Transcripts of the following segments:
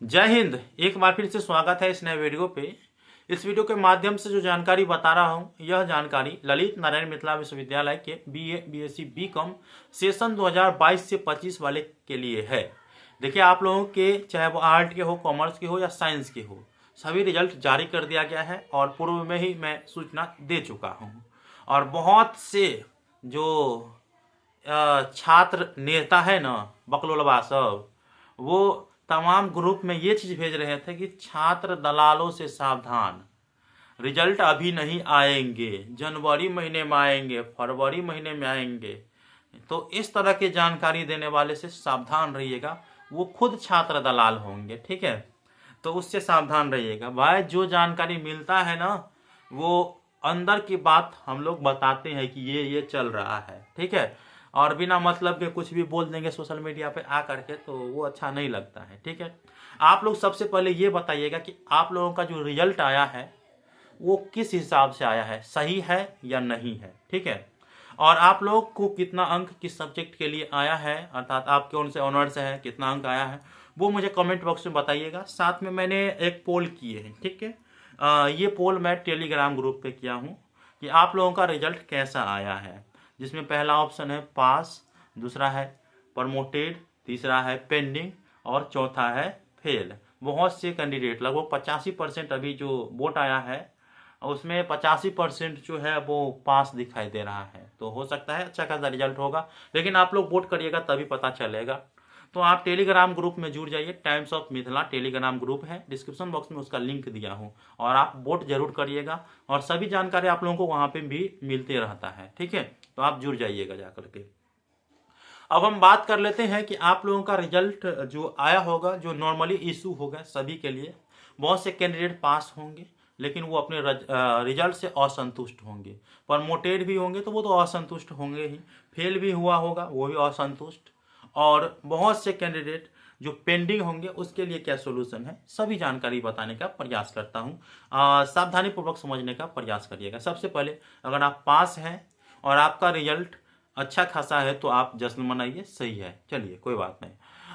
जय हिंद। एक बार फिर से स्वागत है इस नए वीडियो पे। इस वीडियो के माध्यम से जो जानकारी बता रहा हूँ, यह जानकारी ललित नारायण मिथिला विश्वविद्यालय के बीए, बीएससी, बीकॉम सेशन 2022 से 25 वाले के लिए है। देखिए, आप लोगों के चाहे वो आर्ट के हो, कॉमर्स के हो या साइंस के हो, सभी रिजल्ट जारी कर दिया गया है और पूर्व में ही मैं सूचना दे चुका हूँ। और बहुत से जो छात्र नेता है ना, बकलोलवा सब, वो तमाम ग्रुप में ये चीज भेज रहे थे कि छात्र दलालों से सावधान, रिजल्ट अभी नहीं आएंगे, जनवरी महीने में आएंगे, फरवरी महीने में आएंगे। तो इस तरह की जानकारी देने वाले से सावधान रहिएगा, वो खुद छात्र दलाल होंगे। ठीक है, तो उससे सावधान रहिएगा भाई। जो जानकारी मिलता है ना, वो अंदर की बात हम लोग बताते हैं कि ये चल रहा है। ठीक है, और बिना मतलब के कुछ भी बोल देंगे सोशल मीडिया पे आ करके, तो वो अच्छा नहीं लगता है। ठीक है, आप लोग सबसे पहले ये बताइएगा कि आप लोगों का जो रिजल्ट आया है वो किस हिसाब से आया है, सही है या नहीं है। ठीक है, और आप लोग को कितना अंक किस सब्जेक्ट के लिए आया है, अर्थात आप कौन से ऑनर्स है, कितना अंक आया है, वो मुझे कमेंट बॉक्स में बताइएगा। साथ में मैंने एक पोल किए हैं। ठीक है, ये पोल मैं टेलीग्राम ग्रुप पे किया हूँ कि आप लोगों का रिजल्ट कैसा आया है, जिसमें पहला ऑप्शन है पास, दूसरा है प्रमोटेड, तीसरा है पेंडिंग और चौथा है फेल। बहुत से कैंडिडेट, लगभग 85% अभी जो वोट आया है उसमें 85% जो है वो पास दिखाई दे रहा है। तो हो सकता है अच्छा खासा रिजल्ट होगा, लेकिन आप लोग वोट करिएगा तभी पता चलेगा। तो आप टेलीग्राम ग्रुप में जुड़ जाइए। Times of Mithila Telegram group है, डिस्क्रिप्शन बॉक्स में उसका लिंक दिया हूँ, और आप वोट जरूर करिएगा। और सभी जानकारी आप लोगों को वहाँ पे भी मिलते रहता है। ठीक है, तो आप जुड़ जाइएगा जा करके। अब हम बात कर लेते हैं कि आप लोगों का रिजल्ट जो आया होगा, जो नॉर्मली इशू होगा सभी के लिए। बहुत से कैंडिडेट पास होंगे, लेकिन वो अपने रिजल्ट से असंतुष्ट होंगे। प्रमोटेड भी होंगे तो वो तो असंतुष्ट होंगे ही, फेल भी हुआ होगा वो भी असंतुष्ट। और बहुत से कैंडिडेट जो पेंडिंग होंगे, उसके लिए क्या सोल्यूशन है, सभी जानकारी बताने का प्रयास करता हूँ। सावधानी पूर्वक समझने का प्रयास करिएगा। सबसे पहले, अगर आप पास हैं और आपका रिजल्ट अच्छा खासा है तो आप जश्न मनाइए, सही है, चलिए कोई बात नहीं।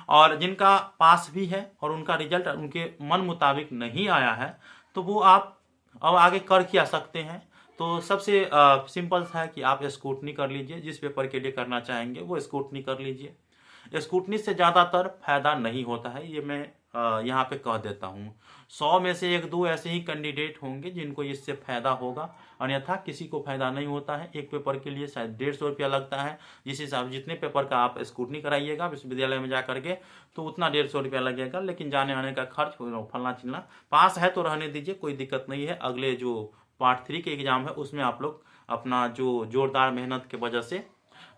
और जिनका पास भी है और उनका रिजल्ट उनके मन मुताबिक नहीं आया है, तो वो आप अब आगे कर क्या सकते हैं। तो सबसे सिंपल सा है कि आप स्क्रूटनी कर लीजिए। जिस पेपर के लिए करना चाहेंगे वो स्क्रूटनी कर लीजिए। स्क्रूटनी से ज़्यादातर फायदा नहीं होता है, ये मैं यहाँ पे कह देता हूँ। 100 में से 1-2 ऐसे ही कैंडिडेट होंगे जिनको इससे फायदा होगा, अन्यथा किसी को फायदा नहीं होता है। एक पेपर के लिए शायद 150 रुपया लगता है। जिस हिसाब जितने पेपर का आप स्क्रूटनी कराइएगा विश्वविद्यालय में जा करके, तो उतना 150 रुपया लगेगा, लेकिन जाने आने का खर्च फलना चिलना। पास है तो रहने दीजिए, कोई दिक्कत नहीं है। अगले जो पार्ट 3 के एग्जाम है उसमें आप लोग अपना जो जोरदार मेहनत के वजह से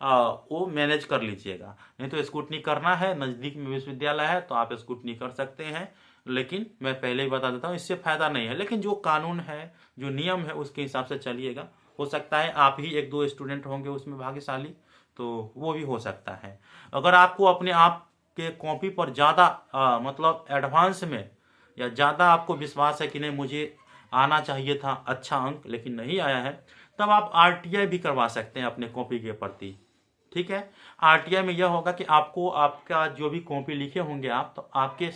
वो मैनेज कर लीजिएगा। नहीं तो स्क्रूटनी करना है, नज़दीक में विश्वविद्यालय है तो आप स्क्रूटनी कर सकते हैं, लेकिन मैं पहले ही बता देता हूँ इससे फायदा नहीं है। लेकिन जो कानून है, जो नियम है, उसके हिसाब से चलिएगा। हो सकता है आप ही 1-2 स्टूडेंट होंगे उसमें भाग्यशाली, तो वो भी हो सकता है। अगर आपको अपने आप के कॉपी पर ज़्यादा मतलब एडवांस में या ज़्यादा आपको विश्वास है कि नहीं मुझे आना चाहिए था अच्छा अंक लेकिन नहीं आया है, तब आप आरटीआई भी करवा सकते हैं अपने कॉपी के प्रति। ठीक है, आरटीआई में यह होगा कि आपको आपका जो भी कॉपी लिखे होंगे आप, तो आपके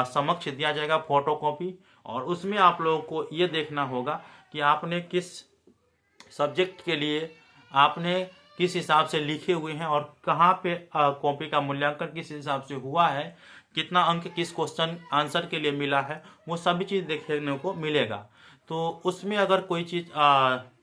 समक्ष दिया जाएगा फोटो कॉपी, और उसमें आप लोगों को ये देखना होगा कि आपने किस सब्जेक्ट के लिए आपने किस हिसाब से लिखे हुए हैं और कहाँ पे कॉपी का मूल्यांकन किस हिसाब से हुआ है, कितना अंक किस क्वेश्चन आंसर के लिए मिला है, वो सभी चीज़ देखने को मिलेगा। तो उसमें अगर कोई चीज़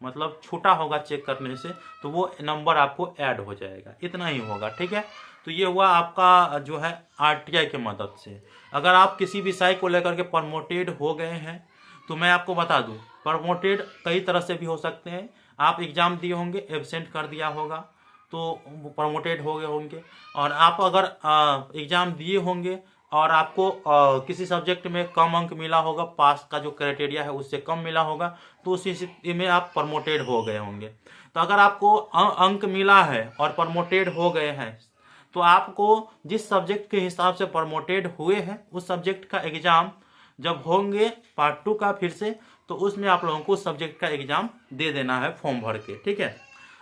मतलब छूटा होगा चेक करने से, तो वो नंबर आपको ऐड हो जाएगा, इतना ही होगा। ठीक है, तो ये हुआ आपका जो है आरटीआई की मदद से। अगर आप किसी विषय को लेकर के प्रमोटेड हो गए हैं, तो मैं आपको बता दूं, प्रमोटेड कई तरह से भी हो सकते हैं। आप एग्ज़ाम दिए होंगे, एब्सेंट कर दिया होगा, तो प्रमोटेड हो गए होंगे। और आप अगर एग्ज़ाम दिए होंगे और आपको किसी सब्जेक्ट में कम अंक मिला होगा, पास का जो क्राइटेरिया है उससे कम मिला होगा, तो उसी स्थिति में आप प्रमोटेड हो गए होंगे। तो अगर आपको अंक मिला है और प्रमोटेड हो गए हैं, तो आपको जिस सब्जेक्ट के हिसाब से प्रमोटेड हुए हैं उस सब्जेक्ट का एग्ज़ाम जब होंगे पार्ट 2 का फिर से, तो उसमें आप लोगों को सब्जेक्ट का एग्ज़ाम दे देना है फॉर्म भर के। ठीक है,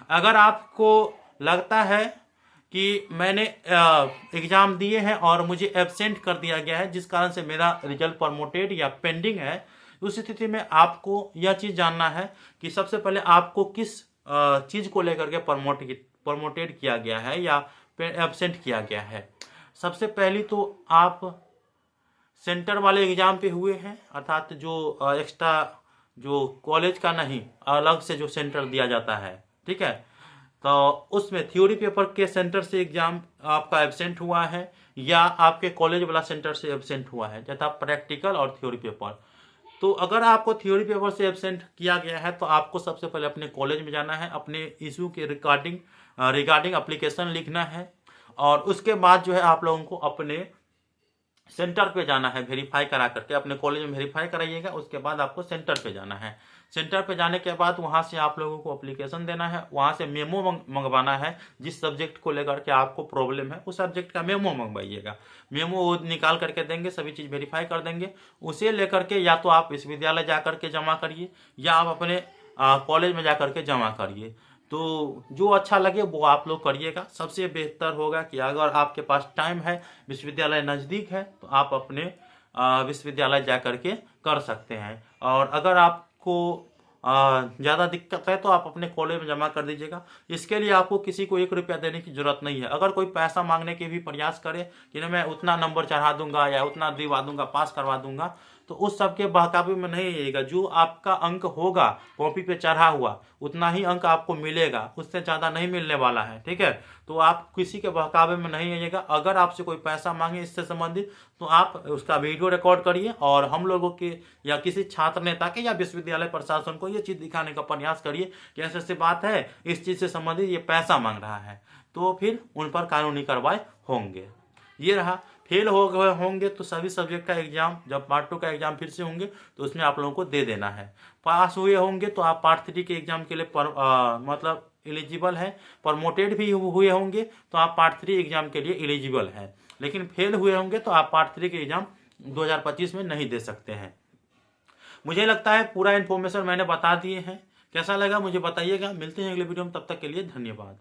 अगर आपको लगता है कि मैंने एग्ज़ाम दिए हैं और मुझे एब्सेंट कर दिया गया है, जिस कारण से मेरा रिजल्ट प्रमोटेड या पेंडिंग है, उस स्थिति में आपको यह चीज़ जानना है कि सबसे पहले आपको किस चीज़ को लेकर के प्रमोटेड किया गया है या एब्सेंट किया गया है। सबसे पहली तो आप सेंटर वाले एग्ज़ाम पे हुए हैं, अर्थात जो एक्स्ट्रा जो कॉलेज का नहीं, अलग से जो सेंटर दिया जाता है, ठीक है, तो उसमें थ्योरी पेपर के सेंटर से एग्ज़ाम आपका एब्सेंट हुआ है या आपके कॉलेज वाला सेंटर से एब्सेंट हुआ है, तथा प्रैक्टिकल और थ्योरी पेपर। तो अगर आपको थ्योरी पेपर से एब्सेंट किया गया है तो आपको सबसे पहले अपने कॉलेज में जाना है, अपने इशू के रिगार्डिंग एप्लीकेशन लिखना है, और उसके बाद जो है आप लोगों को अपने सेंटर पे जाना है वेरीफाई करा करके। अपने कॉलेज में वेरीफाई कराइएगा, उसके बाद आपको सेंटर पे जाना है। सेंटर पे जाने के बाद वहाँ से आप लोगों को एप्लीकेशन देना है, वहाँ से मेमो मंगवाना है। जिस सब्जेक्ट को लेकर के आपको प्रॉब्लम है उस सब्जेक्ट का मेमो मंगवाइएगा। मेमो वो निकाल करके देंगे, सभी चीज़ वेरीफाई कर देंगे। उसे लेकर के या तो आप विश्वविद्यालय जा करके जमा करिए या आप अपने कॉलेज में जा करके जमा करिए। तो जो अच्छा लगे वो आप लोग करिएगा। सबसे बेहतर होगा कि अगर आपके पास टाइम है, विश्वविद्यालय नज़दीक है, तो आप अपने विश्वविद्यालय जा करके कर सकते हैं। और अगर आपको ज़्यादा दिक्कत है तो आप अपने कॉलेज में जमा कर दीजिएगा। इसके लिए आपको किसी को 1 रुपया देने की जरूरत नहीं है। अगर कोई पैसा मांगने के भी प्रयास करे कि मैं उतना नंबर चढ़ा दूंगा या उतना दिलवा दूंगा, पास करवा दूंगा, तो उस सब के बहकावे में नहीं आइएगा। जो आपका अंक होगा कॉपी पे चढ़ा हुआ उतना ही अंक आपको मिलेगा, उससे ज़्यादा नहीं मिलने वाला है, ठीक है। तो आप किसी के बहकावे में नहीं आइएगा। अगर आपसे कोई पैसा मांगे इससे संबंधित तो आप उसका वीडियो रिकॉर्ड करिए और हम लोगों के या किसी छात्र नेता के या विश्वविद्यालय प्रशासन को ये चीज़ दिखाने का प्रयास करिए कि ऐसे ऐसी बात है, इस चीज़ से संबंधित ये पैसा मांग रहा है, तो फिर उन पर कानूनी कार्रवाई होंगे। ये रहा। फेल हो गए होंगे तो सभी सब्जेक्ट का एग्जाम, जब पार्ट 2 का एग्जाम फिर से होंगे तो उसमें आप लोगों को दे देना है। पास हुए होंगे तो आप पार्ट 3 के एग्जाम के लिए मतलब एलिजिबल है। प्रमोटेड भी हुए होंगे तो आप पार्ट 3 एग्जाम के लिए एलिजिबल है। लेकिन फेल हुए होंगे तो आप पार्ट 3 के एग्जाम 2025 में नहीं दे सकते हैं। मुझे लगता है पूरा इन्फॉर्मेशन मैंने बता दिए हैं। कैसा लगा मुझे बताइएगा। मिलते हैं अगले वीडियो में, तब तक के लिए धन्यवाद।